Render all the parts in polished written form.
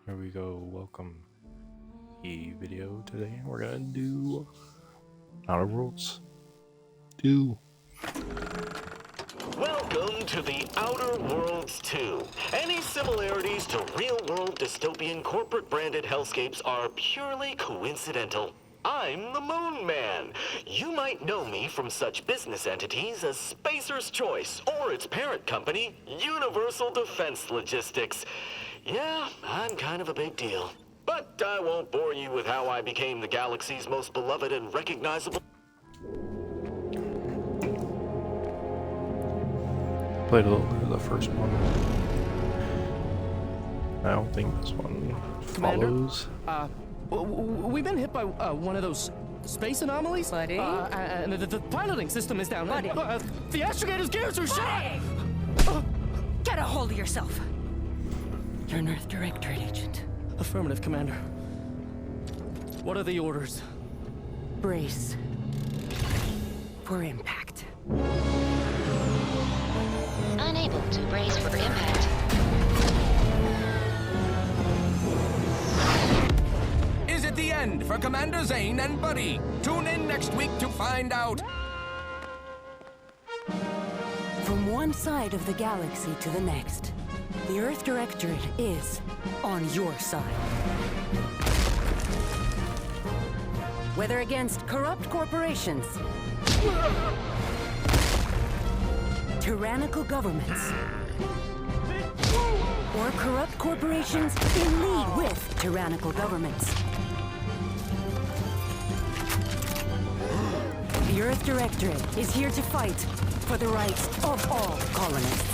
Here we go. Welcome. Video today. We're gonna do Outer Worlds 2. Welcome to the Outer Worlds 2. Any similarities to real-world dystopian corporate-branded hellscapes are purely coincidental. I'm the Moon Man. You might know me from such business entities as Spacer's Choice or its parent company, Universal Defense Logistics. Yeah, I'm kind of a big deal. But I won't bore you with how I became the galaxy's most beloved and recognizable. Played a little bit of the first one. I don't think this one follows. We've been hit by one of those space anomalies. Buddy? And the piloting system is down. Buddy? The astrogator's gears are shot! Get a hold of yourself. You're an Earth Directorate agent. Affirmative, Commander. What are the orders? Brace for impact. Unable to brace for impact. Is it the end for Commander Zane and Buddy? Tune in next week to find out. From one side of the galaxy to the next, the Earth Directorate is on your side. Whether against corrupt corporations, tyrannical governments, or corrupt corporations in league with tyrannical governments, the Earth Directorate is here to fight for the rights of all colonists.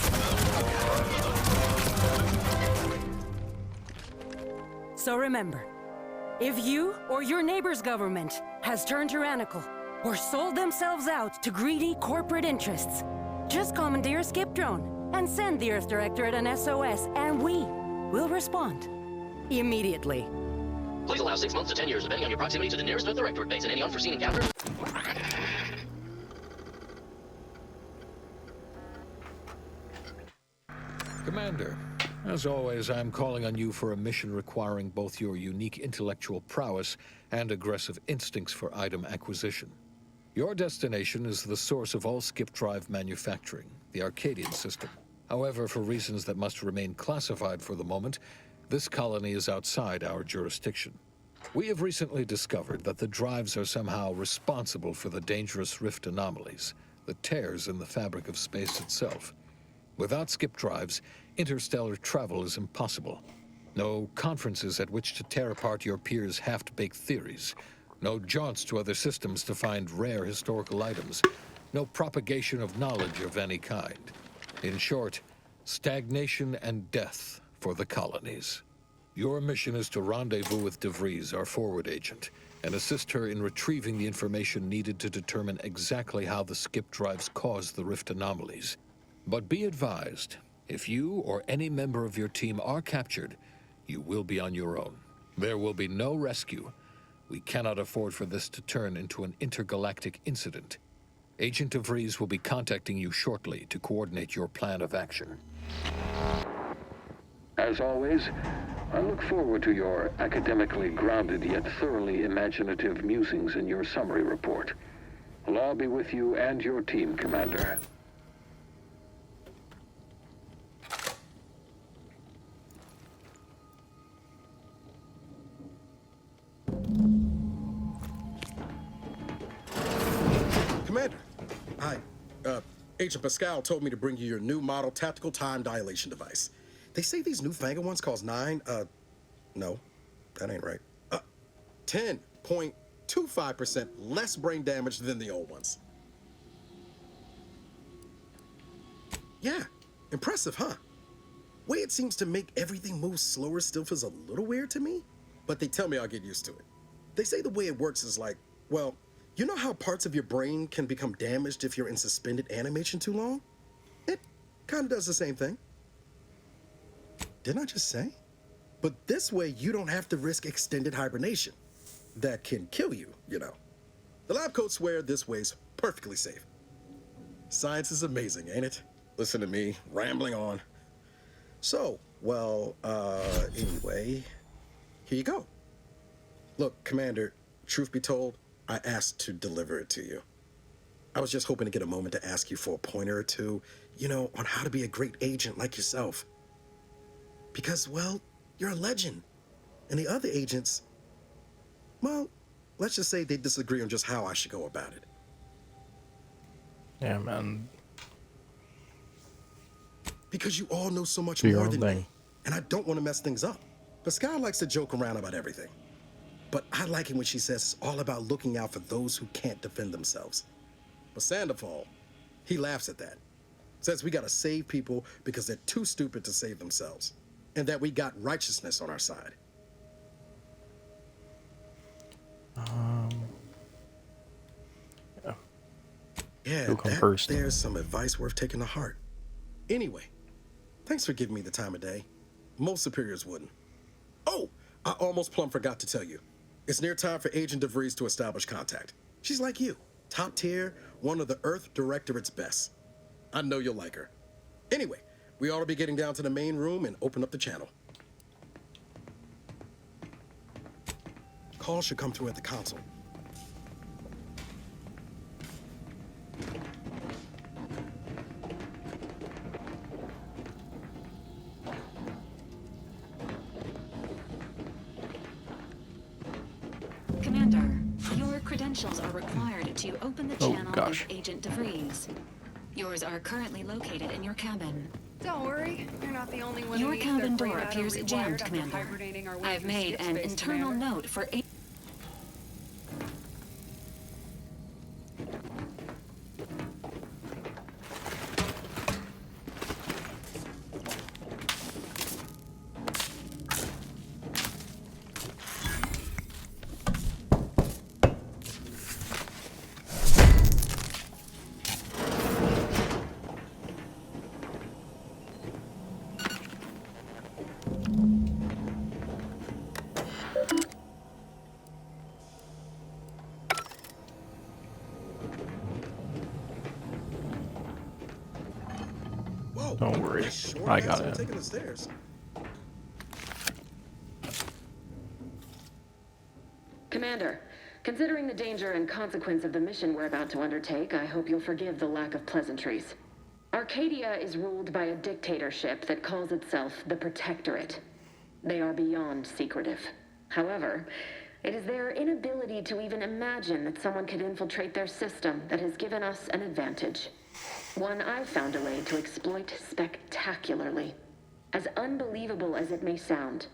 So remember, if you or your neighbor's government has turned tyrannical or sold themselves out to greedy corporate interests, just commandeer a skip drone and send the Earth Directorate an SOS, and we will respond immediately. Please allow 6 months to 10 years, depending on your proximity to the nearest Earth Directorate base and any unforeseen encounters. Commander, as always, I'm calling on you for a mission requiring both your unique intellectual prowess and aggressive instincts for item acquisition. Your destination is the source of all skip drive manufacturing, the Arcadian system. However, for reasons that must remain classified for the moment, this colony is outside our jurisdiction. We have recently discovered that the drives are somehow responsible for the dangerous rift anomalies, the tears in the fabric of space itself. Without skip drives, interstellar travel is impossible. No conferences at which to tear apart your peers' half-baked theories. No jaunts to other systems to find rare historical items. No propagation of knowledge of any kind. In short, stagnation and death for the colonies. Your mission is to rendezvous with DeVries, our forward agent, and assist her in retrieving the information needed to determine exactly how the skip drives caused the rift anomalies. But be advised, if you or any member of your team are captured, you will be on your own. There will be no rescue. We cannot afford for this to turn into an intergalactic incident. Agent DeVries will be contacting you shortly to coordinate your plan of action. As always, I look forward to your academically grounded yet thoroughly imaginative musings in your summary report. Allah be with you and your team, Commander. Commander, hi. Agent Pascal told me to bring you your new model tactical time dilation device. They say these newfangled ones cost no, that ain't right. 10.25% less brain damage than the old ones. Yeah, impressive, huh? Way it seems to make everything move slower still feels a little weird to me, but they tell me I'll get used to it. They say the way it works is like, well, you know how parts of your brain can become damaged if you're in suspended animation too long? It kind of does the same thing. Didn't I just say? But this way, you don't have to risk extended hibernation. That can kill you, you know. The lab coats swear this way's perfectly safe. Science is amazing, ain't it? Listen to me, rambling on. So, well, anyway, here you go. Look, Commander, truth be told, I asked to deliver it to you. I was just hoping to get a moment to ask you for a pointer or two, you know, on how to be a great agent like yourself. Because, well, you're a legend. And the other agents, well, let's just say they disagree on just how I should go about it. Yeah, man. Because you all know so much Do your more own than thing. me. And I don't want to mess things up. But Sky likes to joke around about everything. But I like it when she says it's all about looking out for those who can't defend themselves. But Sandoval, he laughs at that. Says we gotta save people because they're too stupid to save themselves. And that we got righteousness on our side. Yeah, Who come first? there's some advice worth taking to heart. Anyway, thanks for giving me the time of day. Most superiors wouldn't. Oh, I almost plumb forgot to tell you. It's near time for Agent DeVries to establish contact. She's like you, top tier, one of the Earth Directorate's best. I know you'll like her. Anyway, we ought to be getting down to the main room and open up the channel. Call should come through at the console. Commander, your credentials are required to open the channel gosh. with Agent DeVries. Yours are currently located in your cabin. Don't worry, you're not the only one Your who needs their cabin brain door out appears and jammed, rewired after Commander. hibernating our way I've to made skip an space, internal Commander. note for Whoa, Don't worry, this sure I has got some it. taking the stairs. Commander, considering the danger and consequence of the mission we're about to undertake, I hope you'll forgive the lack of pleasantries. Arcadia is ruled by a dictatorship that calls itself the Protectorate. They are beyond secretive. However, it is their inability to even imagine that someone could infiltrate their system that has given us an advantage. One I've found a way to exploit spectacularly. As unbelievable as it may sound,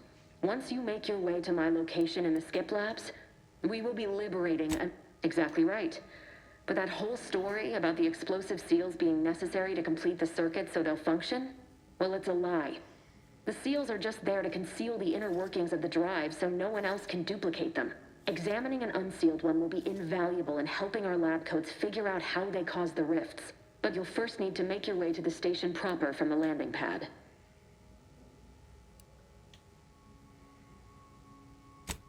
once you make your way to my location in the Skip Labs, we will be liberating an... Exactly right. But that whole story about the explosive seals being necessary to complete the circuit so they'll function? Well, it's a lie. The seals are just there to conceal the inner workings of the drive so no one else can duplicate them. Examining an unsealed one will be invaluable in helping our lab coats figure out how they cause the rifts. But you'll first need to make your way to the station proper from the landing pad.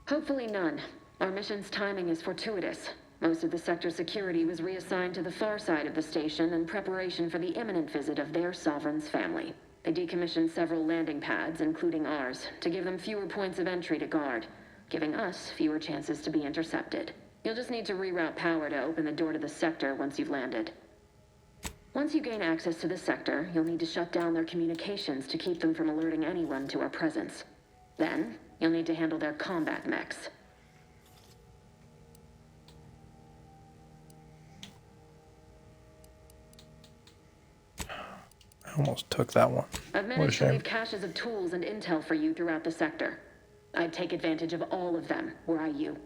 Hopefully none. Our mission's timing is fortuitous. Most of the sector security was reassigned to the far side of the station in preparation for the imminent visit of their sovereign's family. They decommissioned several landing pads, including ours, to give them fewer points of entry to guard, giving us fewer chances to be intercepted. You'll just need to reroute power to open the door to the sector once you've landed. Once you gain access to the sector, you'll need to shut down their communications to keep them from alerting anyone to our presence. Then, you'll need to handle their combat mechs. I almost took that one. I've What a managed to shame. leave caches of tools and intel for you throughout the sector. I'd take advantage of all of them, were I you.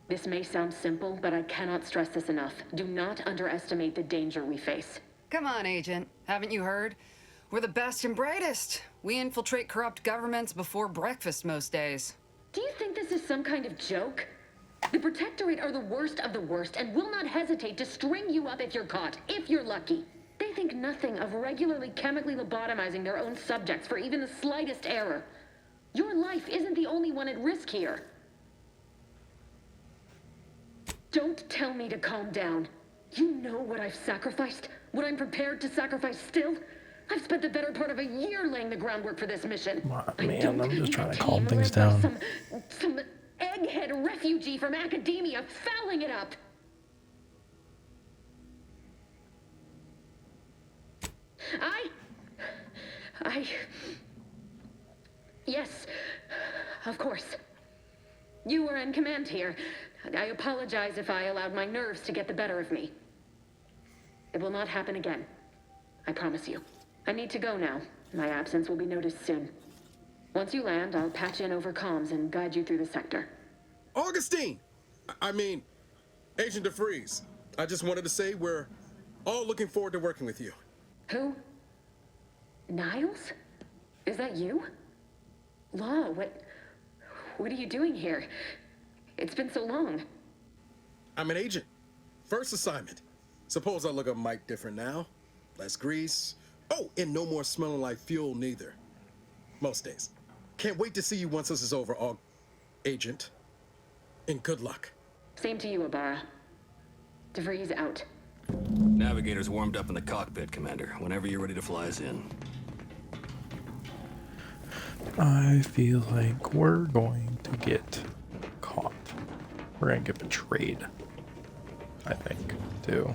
This may sound simple, but I cannot stress this enough. Do not underestimate the danger we face. Come on, Agent. Haven't you heard? We're the best and brightest. We infiltrate corrupt governments before breakfast most days. Do you think this is some kind of joke? The Protectorate are the worst of the worst and will not hesitate to string you up if you're caught, if you're lucky. They think nothing of regularly chemically lobotomizing their own subjects for even the slightest error. Your life isn't the only one at risk here. Don't tell me to calm down. You know what I've sacrificed, what I'm prepared to sacrifice still. I've spent the better part of a year laying the groundwork for this mission. Man, I'm just trying to calm things down. Some egghead refugee from academia fouling it up. Yes, of course. You were in command here. I apologize if I allowed my nerves to get the better of me. It will not happen again. I promise you. I need to go now. My absence will be noticed soon. Once you land, I'll patch in over comms and guide you through the sector. Augustine! I mean, Agent DeFreeze. I just wanted to say we're all looking forward to working with you. Who? Niles? Is that you? Law, what are you doing here? It's been so long. I'm an agent. First assignment. Suppose I look a mite different now. Less grease. Oh, and no more smelling like fuel neither. Most days. Can't wait to see you once this is over, Agent. And good luck. Same to you, Ibarra. DeVries out. Navigator's warmed up in the cockpit, Commander. Whenever you're ready to fly us in. I feel like we're going to get caught. We're going to get betrayed. I think, too.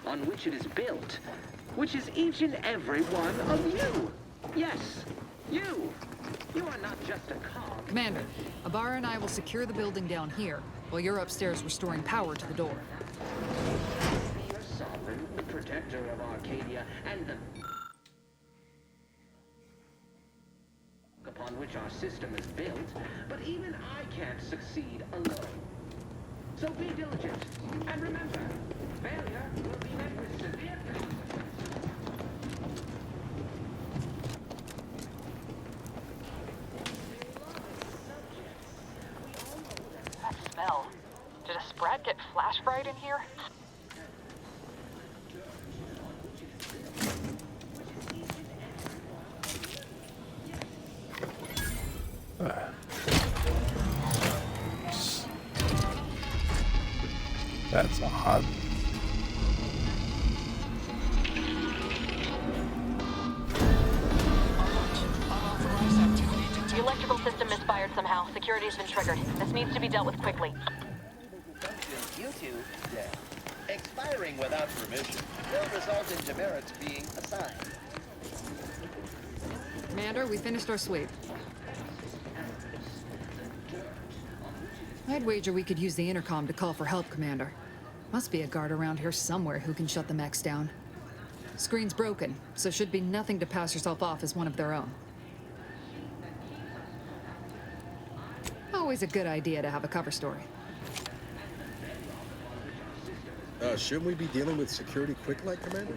On which it is built, which is each and every one of you. Yes, you. You are not just a cog. Commander, Ibarra and I will secure the building down here, while you're upstairs restoring power to the door. Your sovereign, the protector of Arcadia, and the upon which our system is built, but even I can't succeed alone. So be diligent, and remember, failure will be met with severe consequences. That smell. Did a sprat get flash fried in here? That's odd. The electrical system misfired somehow. Security's been triggered. This needs to be dealt with quickly. YouTube dead. Expiring without permission will result in demerits being assigned. Commander, we finished our sweep. I'd wager we could use the intercom to call for help, Commander. Must be a guard around here somewhere who can shut the mechs down. Screen's broken, so should be nothing to pass yourself off as one of their own. Always a good idea to have a cover story. Shouldn't we be dealing with security quick like, Commander?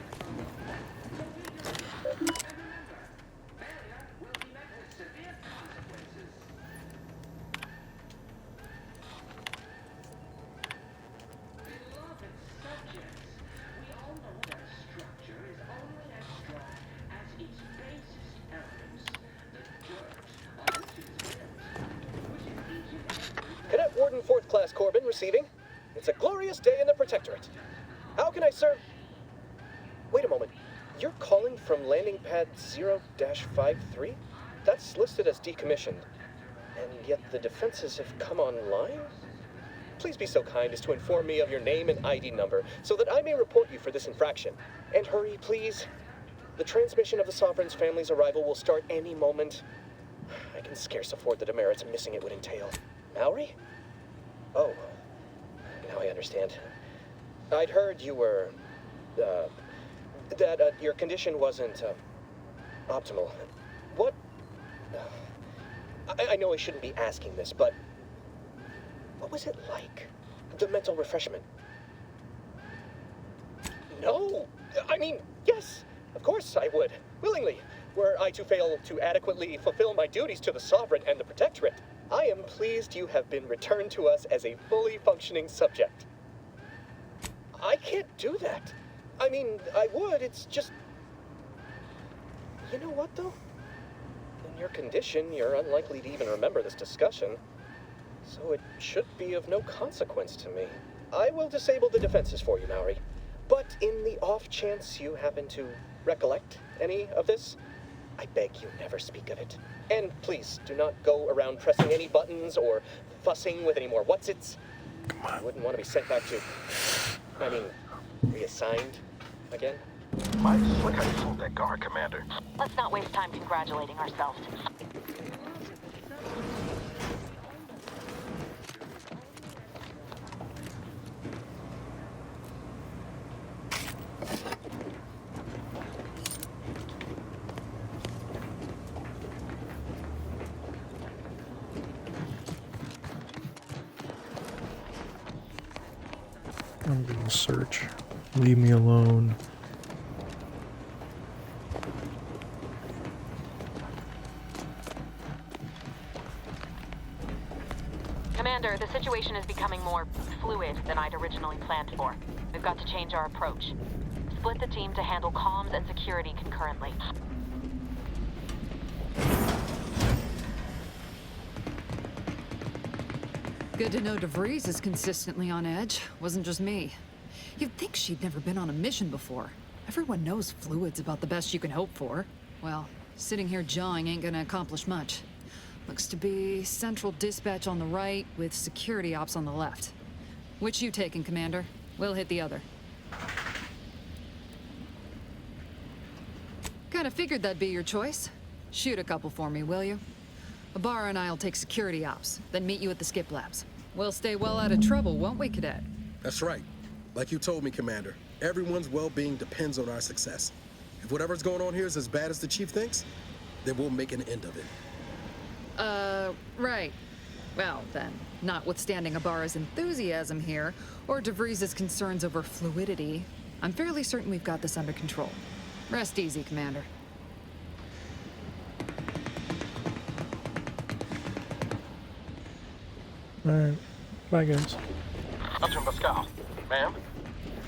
Cadet Warden 4th Class Corbin receiving. It's a glorious day in the Protectorate. How can I serve? Wait a moment. You're calling from landing pad 0-53? That's listed as decommissioned. And yet the defenses have come online? please be so kind as to inform me of your name and ID number so that I may report you for this infraction. And hurry, please. The transmission of the Sovereign's family's arrival will start any moment. I can scarce afford the demerits missing it would entail. Maori? Oh, now I understand. I'd heard you were, that your condition wasn't, optimal. What? I know I shouldn't be asking this, but what was it like? The mental refreshment? No! I mean, yes! Of course I would. Willingly. Were I to fail to adequately fulfill my duties to the Sovereign and the Protectorate, I am pleased you have been returned to us as a fully functioning subject. I can't do that. I mean, I would, it's just... You know what, though? In your condition, you're unlikely to even remember this discussion, so it should be of no consequence to me. I will disable the defenses for you, Maori, but in the off chance you happen to recollect any of this, I beg you never speak of it. And please, do not go around pressing any buttons or fussing with any more what's-its. I wouldn't want to be sent back to... I mean, reassigned again. Mike, look how you fooled that guard, Commander. Let's not waste time congratulating ourselves. I'm gonna search. Leave me alone. Commander, the situation is becoming more fluid than I'd originally planned for. We've got to change our approach. Split the team to handle comms and security concurrently. Good to know DeVries is consistently on edge. Wasn't just me. You'd think she'd never been on a mission before. Everyone knows fluid's about the best you can hope for. Well, sitting here jawing ain't gonna accomplish much. Looks to be central dispatch on the right with security ops on the left. Which you taking, Commander? We'll hit the other. Kinda figured that'd be your choice. Shoot a couple for me, will you? Ibarra and I'll take security ops, then meet you at the skip labs. We'll stay well out of trouble, won't we, Cadet? That's right. Like you told me, Commander, everyone's well-being depends on our success. If whatever's going on here is as bad as the Chief thinks, then we'll make an end of it. Right. Well, then, notwithstanding Ibarra's enthusiasm here, or DeVries' concerns over fluidity, I'm fairly certain we've got this under control. Rest easy, Commander. Alright. Bye, guys. Dr. Pascal, ma'am,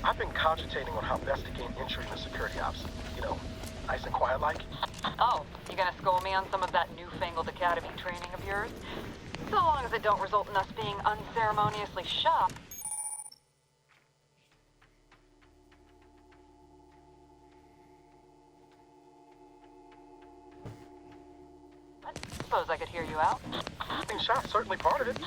I've been cogitating on how best to gain entry into security ops. You know, nice and quiet like. Oh, you gonna school me on some of that newfangled academy training of yours? So long as it don't result in us being unceremoniously shot. I suppose I could hear you out. Being shot certainly part of it.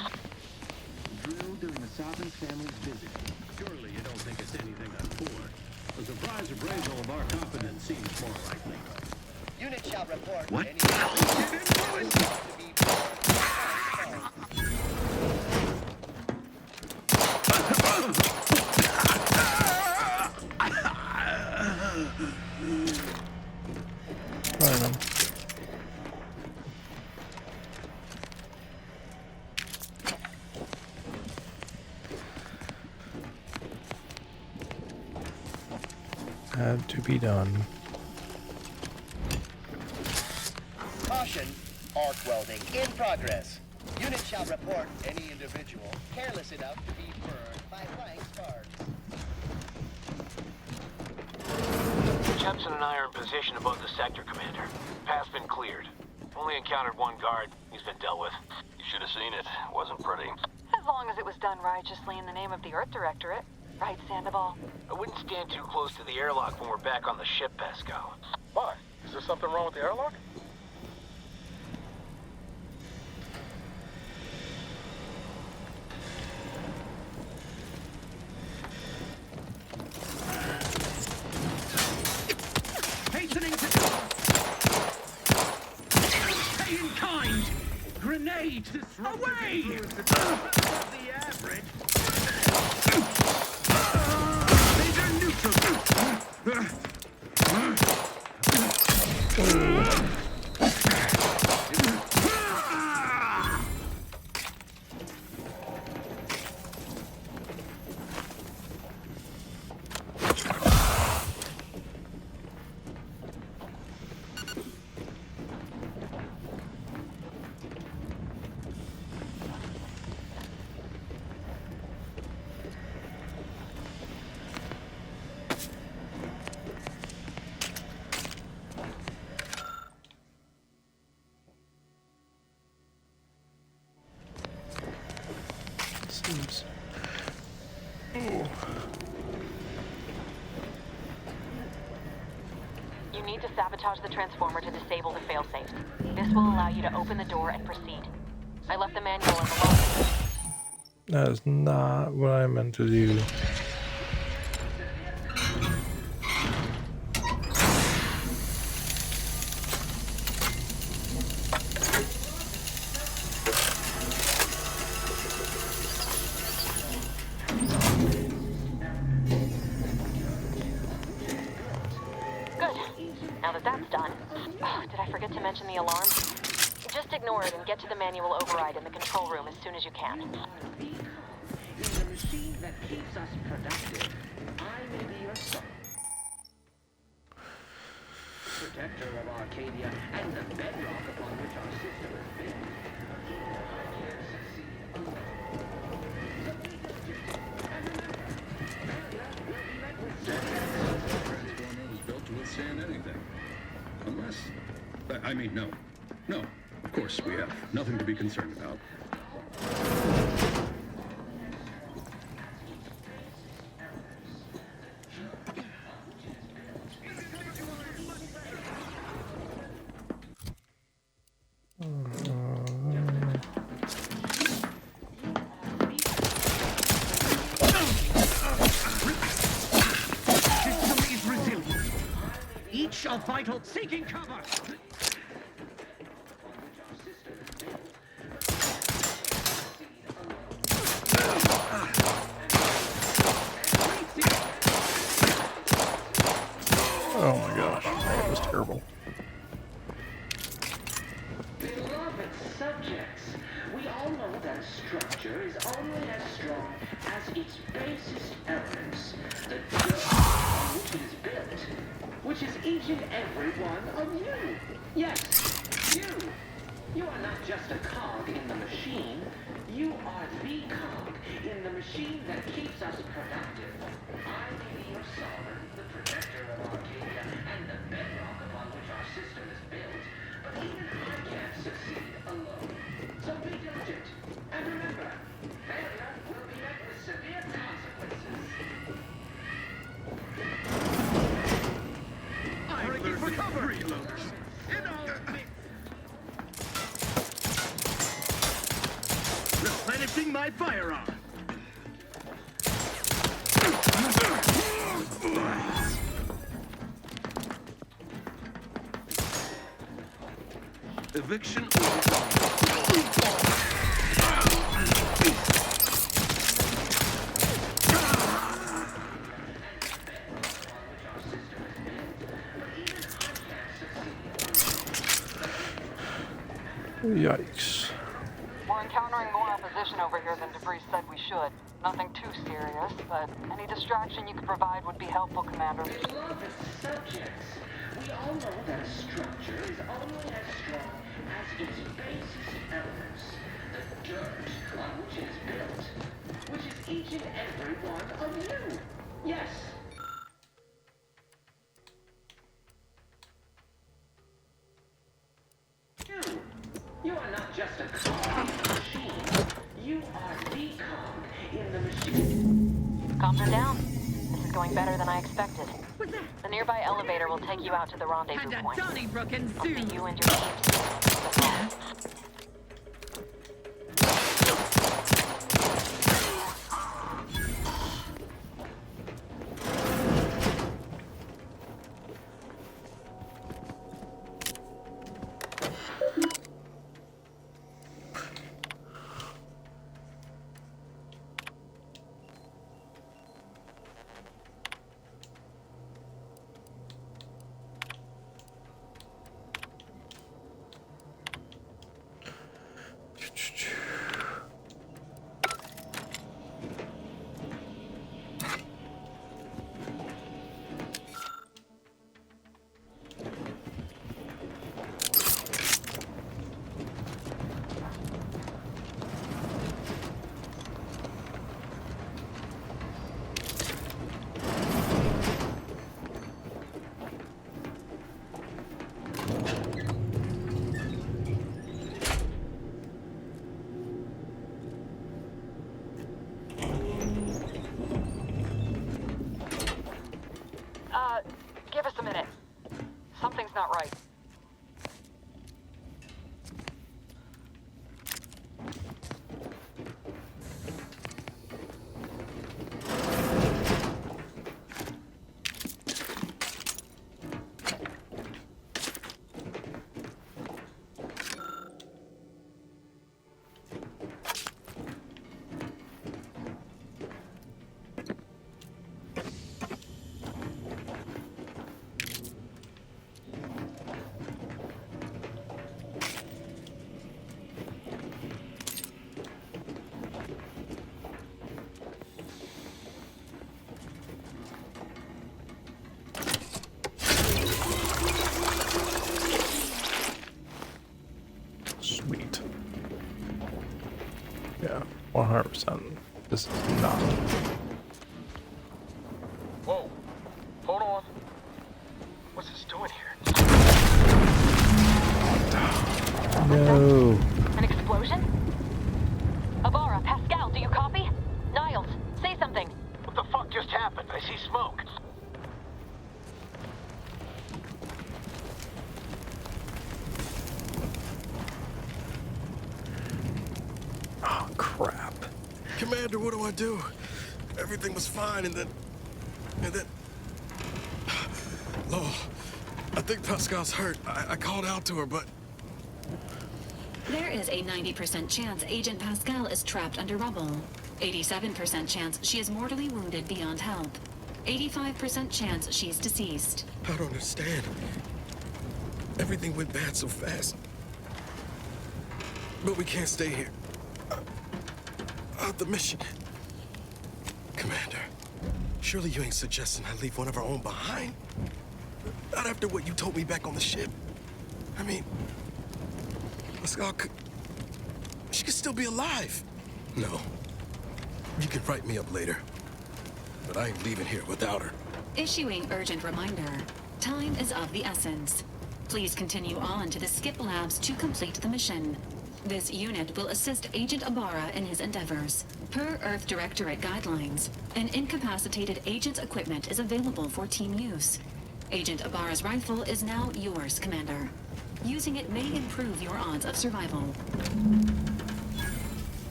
Drill during the Sovereign's family's visit. Surely you don't think it's anything untoward. A surprise appraisal of our competence seems more likely. Unit shall report. What? Had to be done. Caution, arc welding in progress. Unit shall report any individual careless enough to be burned by flying sparks. Jepson and I are in position above the sector, Commander. Path's been cleared. Only encountered one guard. He's been dealt with. You should have seen it. Wasn't pretty. As long as it was done righteously in the name of the Earth Directorate. Right, Sandoval? I wouldn't stand too close to the airlock when we're back on the ship, Pascal. Why? Is there something wrong with the airlock? Grenade! Away! The average. These are neutral. Seems. Oh. You need to sabotage the transformer to disable the failsafes. This will allow you to open the door and proceed. I left the manual in the locker. That is not what I meant to do. Now that that's done, did I forget to mention the alarm? Just ignore it and get to the manual override in the control room as soon as you can. In the machine that keeps us productive, I may be your son. Protector of Arcadia and the bedrock upon which our system is built. I can't succeed alone. So be diligent. And remember, failure will be met with success. Transformer was built to withstand anything. Unless... I mean, no. No. Of course, we have nothing to be concerned about. System is resilient. Each are vital. Seeking cover. Oh my gosh, that was terrible. Beloved subjects, we all know that a structure is only as strong as its basest elements, the dirt on which it is built, which is each and every one of you. Yes, you. You are not just a cog in the machine. You are the cog in the machine that keeps us productive. I may be your sovereign, the protector of Arcadia, and the bedrock upon which our system is built, but even I can't succeed alone. So be diligent, and remember, failure will be met with severe consequences. I'm looking for cover! Reloaders. Replenishing my firearm. Eviction Yikes. We're encountering more opposition over here than DeVries said we should. Nothing too serious, but any distraction you could provide would be helpful, Commander. Beloved subjects, we all know that a structure is only as strong as its basest elements, the dirt on which it is built, which is each and every one of you. Yes. You are not just a cog in the machine. You are the cog in the machine. Comms are down. This is going better than I expected. The nearby elevator will take you out to the rendezvous point. I'll see you and your team. not right. Sweet. Yeah, 100%. This is not. Whoa. Hold on. What's this doing here? No. An explosion? Abara, Pascal, do you copy? Niles, say something. What the fuck just happened? I see smoke. Oh, crap. Commander, what do I do? Everything was fine, and then... Oh, I think Pascal's hurt. I called out to her, but... There is a 90% chance Agent Pascal is trapped under rubble. 87% chance she is mortally wounded beyond help. 85% chance she's deceased. I don't understand. Everything went bad so fast. But we can't stay here. Out the mission. Commander, surely you ain't suggesting I leave one of our own behind? Not after what you told me back on the ship. I mean, Pascal could... She could still be alive. No. You can write me up later. But I ain't leaving here without her. Issuing urgent reminder. Time is of the essence. Please continue on to the Skip Labs to complete the mission. This unit will assist Agent Abara in his endeavors. Per Earth Directorate guidelines, an incapacitated agent's equipment is available for team use. Agent Abara's rifle is now yours, Commander. Using it may improve your odds of survival.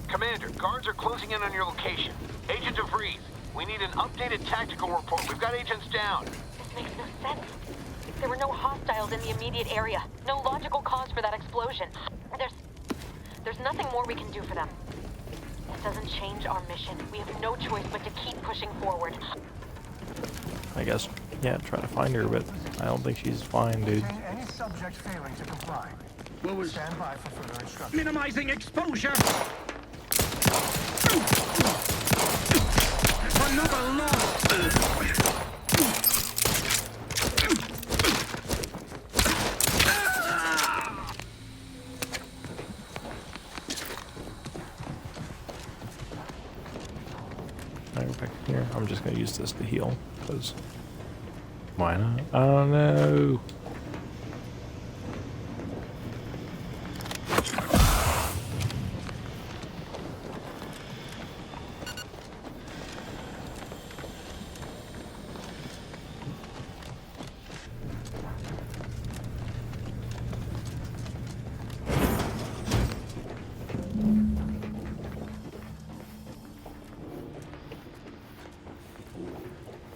Commander, guards are closing in on your location. Agent DeVries, we need an updated tactical report. We've got agents down. This makes no sense. There were no hostiles in the immediate area. No logical cause for that explosion. There's nothing more we can do for them. It doesn't change our mission. We have no choice but to keep pushing forward. I guess, yeah, try to find her, but I don't think she's fine, dude. Any subject failing to comply. Stand by for further instructions. Minimizing exposure! Another loss! Back here. I'm just gonna use this to heal, because why not? Oh no!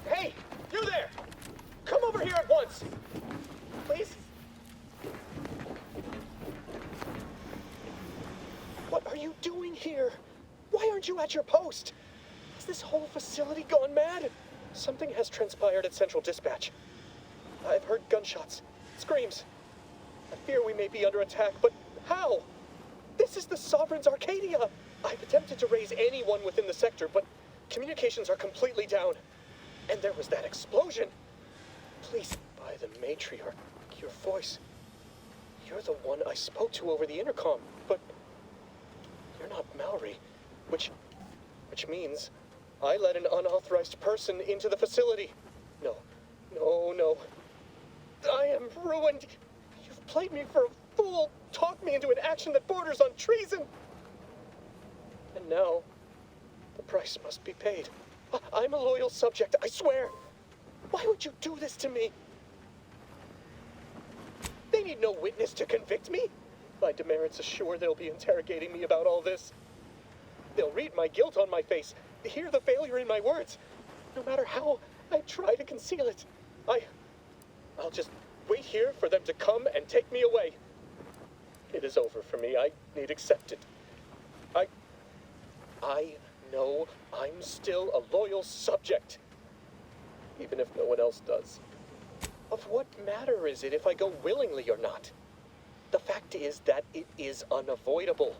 Hey, you there! Come over here at once! Please? What are you doing here? Why aren't you at your post? Has this whole facility gone mad? Something has transpired at Central Dispatch. I've heard gunshots, screams. I fear we may be under attack, but how? This is the Sovereign's Arcadia! I've attempted to raise anyone within the sector, but communications are completely down. And there was that explosion. Please, by the matriarch, your voice. You're the one I spoke to over the intercom, but you're not Maori, which means I let an unauthorized person into the facility. No. I am ruined. You've played me for a fool, talked me into an action that borders on treason. And now, the price must be paid. I'm a loyal subject, I swear. Why would you do this to me? need no witness to convict me. My demerits assure they'll be interrogating me about all this. They'll read my guilt on my face, hear the failure in my words. No matter how I try to conceal it, I'll just wait here for them to come and take me away. It is over for me. I need accept it. I know I'm still a loyal subject, even if no one else does. Of what matter is it if I go willingly or not? The fact is that it is unavoidable.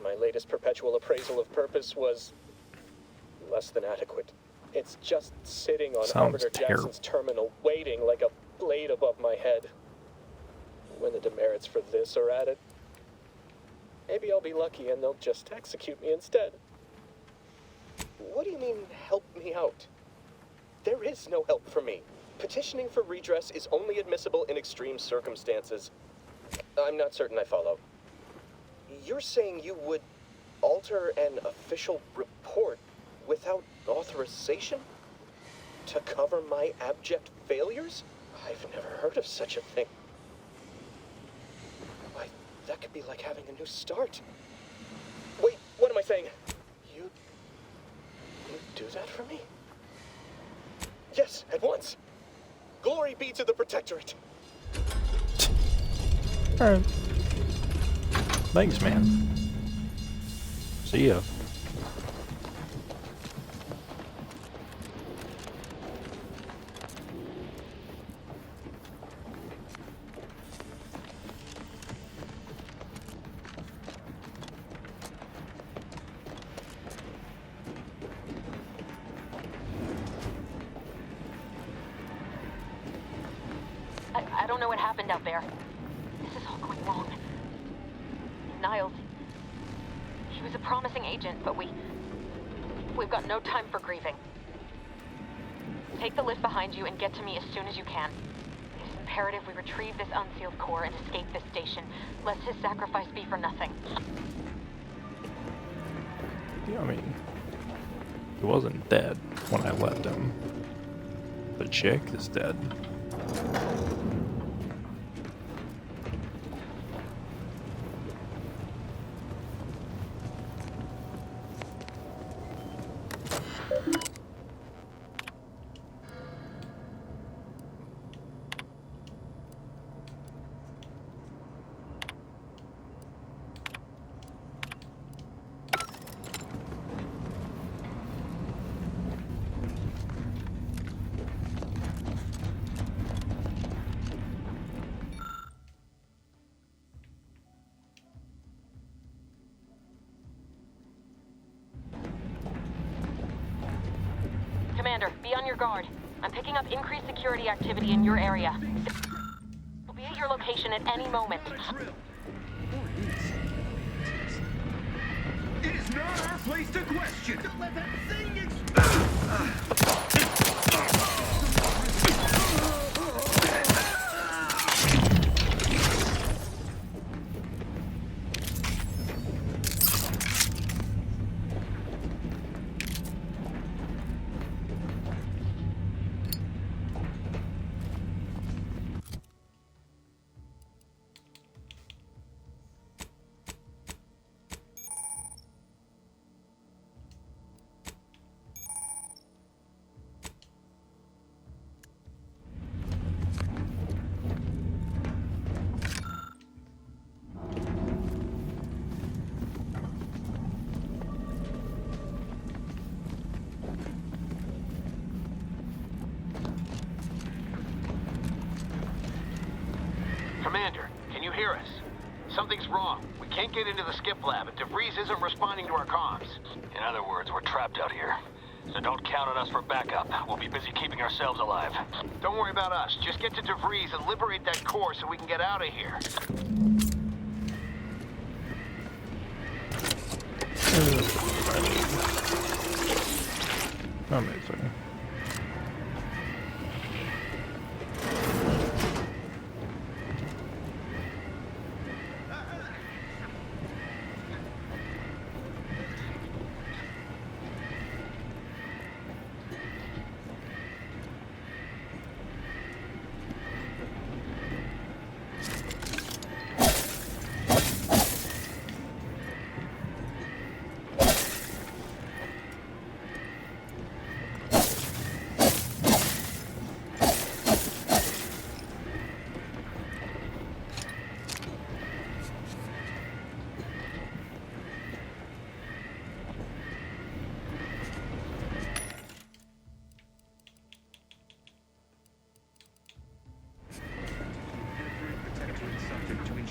My latest perpetual appraisal of purpose was less than adequate. It's just sitting on Arbiter Jackson's terminal, waiting like a blade above my head. When the demerits for this are added, maybe I'll be lucky and they'll just execute me instead. What do you mean, help me out? There is no help for me. Petitioning for redress is only admissible in extreme circumstances. I'm not certain I follow. You're saying you would alter an official report without authorization? To cover my abject failures? I've never heard of such a thing. Why, that could be like having a new start. Wait, what am I saying? You'd do that for me? Yes, at once. Glory be to the Protectorate. Alright. Thanks, man. See ya. I don't know what happened out there. This is all going wrong. Niles. He was a promising agent, but we've got no time for grieving. Take the lift behind you and get to me as soon as you can. It is imperative we retrieve this unsealed core and escape this station, lest his sacrifice be for nothing. Yeah, I mean, he wasn't dead when I left him. The chick is dead. Commander, be on your guard. I'm picking up increased security activity in your area. We'll be at your location at any moment. It is not our place to question. Don't let that thing explode. Commander, can you hear us? Something's wrong. We can't get into the skip lab, and DeVries isn't responding to our comms. In other words, we're trapped out here. So don't count on us for backup. We'll be busy keeping ourselves alive. Don't worry about us. Just get to DeVries and liberate that core so we can get out of here. Amazing.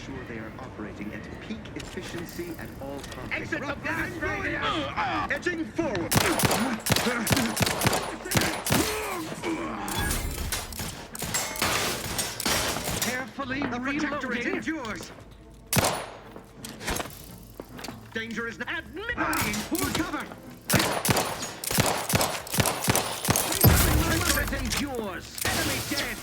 ensure they are operating at peak efficiency at all times. Exit the blast radius! Edging forward! Carefully reloading. yours. Danger is At liberty! Full cover! Everything's yours! Enemy dead!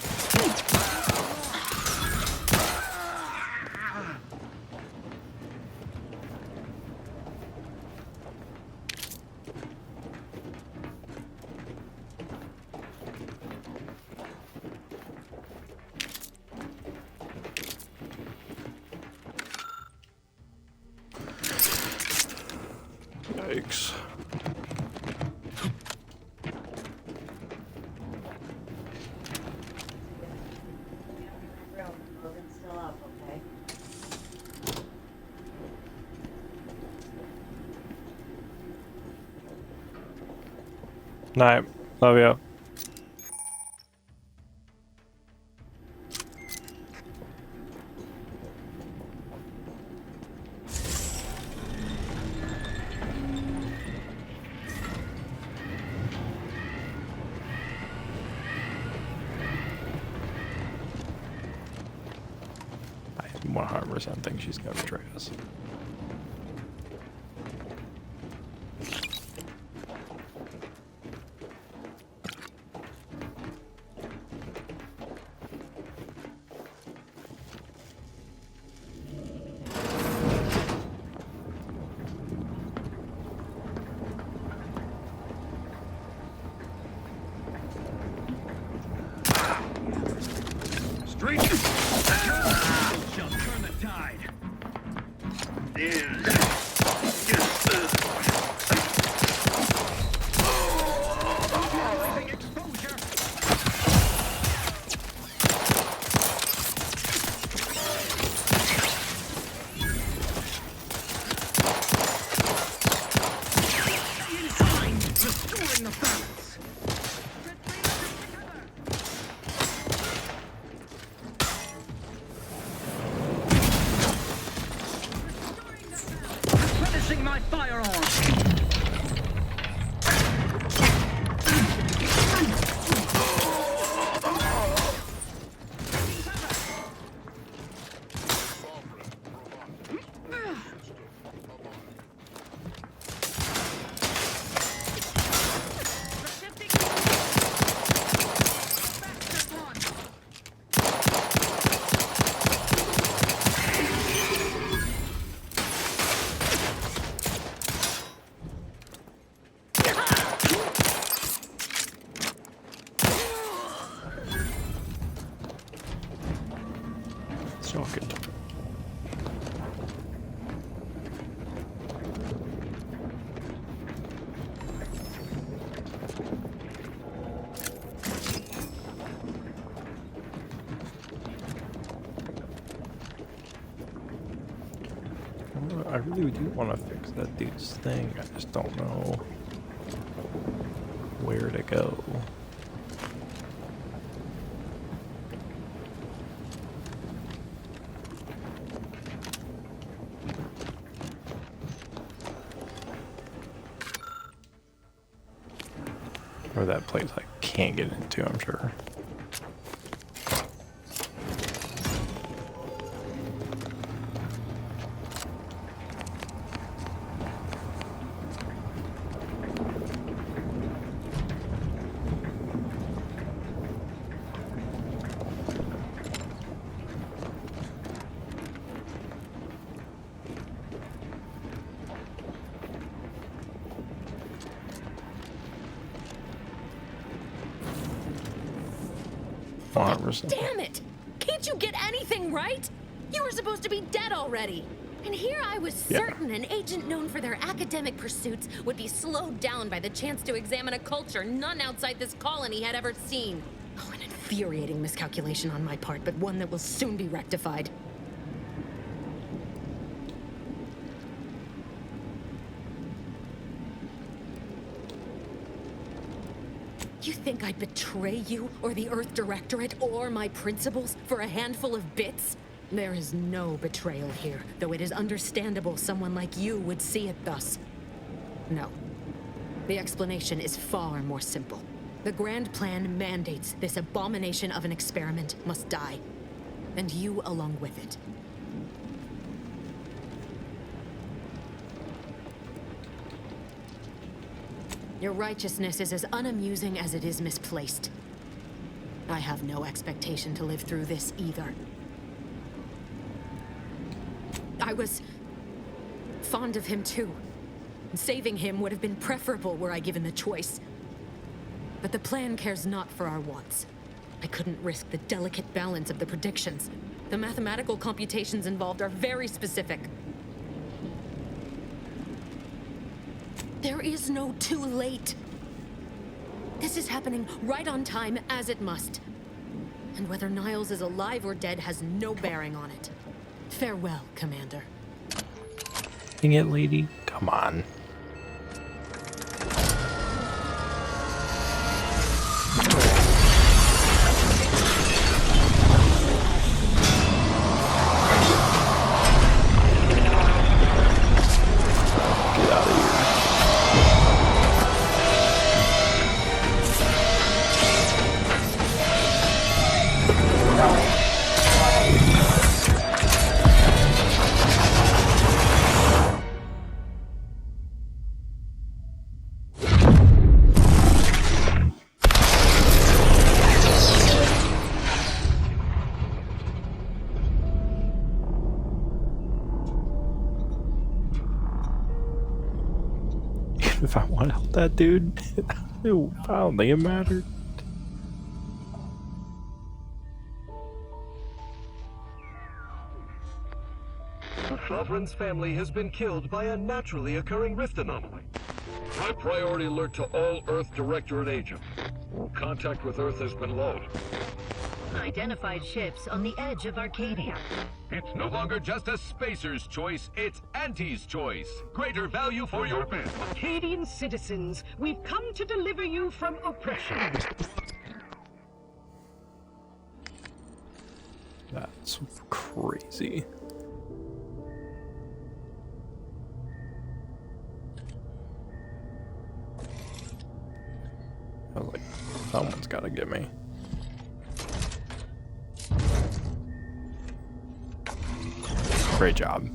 Yikes. Night. Love you. I 100% think she's gonna betray us. Straight! Shall turn the tide. Exposure! Restoring the balance. Replenishing my firearm. Socket. I really do want to fix that dude's thing. I just don't know where to go. Or that place I can't get into, I'm sure. Damn it! Can't you get anything right? You were supposed to be dead already. And here I was certain an agent known for their academic pursuits would be slowed down by the chance to examine a culture none outside this colony had ever seen. Oh, an infuriating miscalculation on my part, but one that will soon be rectified. You think I'd betray you, or the Earth Directorate, or my principals for a handful of bits? There is no betrayal here, though it is understandable someone like you would see it thus. No. The explanation is far more simple. The grand plan mandates this abomination of an experiment must die. And you along with it. Your righteousness is as unamusing as it is misplaced. I have no expectation to live through this either. I was fond of him too. Saving him would have been preferable were I given the choice. But the plan cares not for our wants. I couldn't risk the delicate balance of the predictions. The mathematical computations involved are very specific. There is no too late. This is happening right on time, as it must. And whether Niles is alive or dead has no bearing on it. Farewell, Commander. Dang it, lady. Come on. Get out of here. If I want to help that dude, I don't think it mattered. The Sovereign's family has been killed by a naturally occurring rift anomaly. High priority alert to all Earth Directorate agents. Contact with Earth has been low. Identified ships on the edge of Arcadia. It's no longer just a spacer's choice, it's Auntie's choice. Greater value for your men. Arcadian citizens, we've come to deliver you from oppression. That's crazy. I was like, someone's gotta get me. Great job.